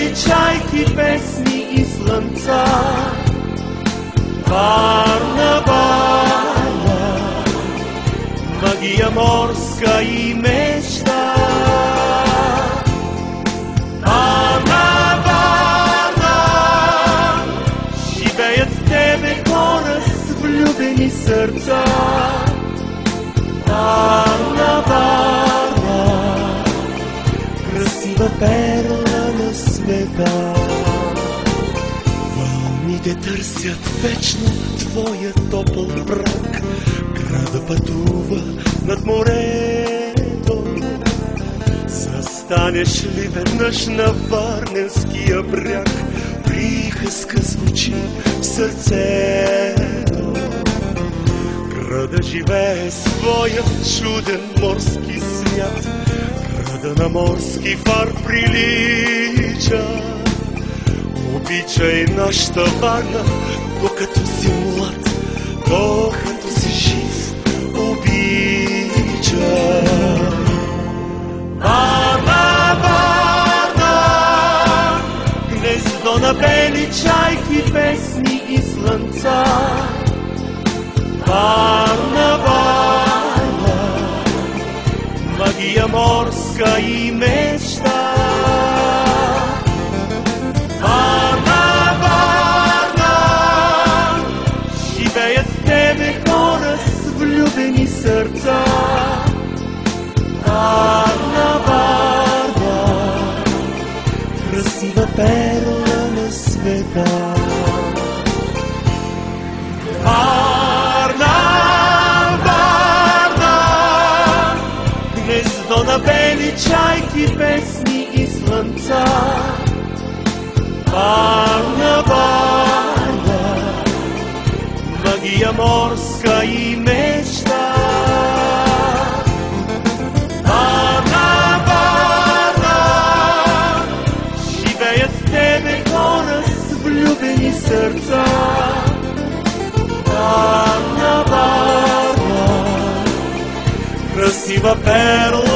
бели чайки, песни и слънца. Варна Варна, магия морска и мечта. Варна Варна, живеят в тебе хора с влюбени сърца. Варна Варна, красива перла на света. Вълните търсят вечно твоя топъл брак. Града пътува над морето. Застанеш ли веднъж на Варненския бряг, приказка звучи в сърцето. Града живее своя чуден морски свят. Града на морски фар прилича. Обичай нашата Варна, докато си млад, докато си жив, обичай. Варна, Варна, гнездо на бели чайки, песни и слънца. Варна, Варна, магия морска и мечта. Варна, Варна, живеят в тебе хора с влюбени сърца. Варна, Варна, красива перла на света. Варна, Варна, гнездо на бели чайки, песни и слънца. Варна, Варна, магия морска и мечта. Варна, Варна, живеят в тебе хора с влюбени сърца. Варна, Варна, красива перла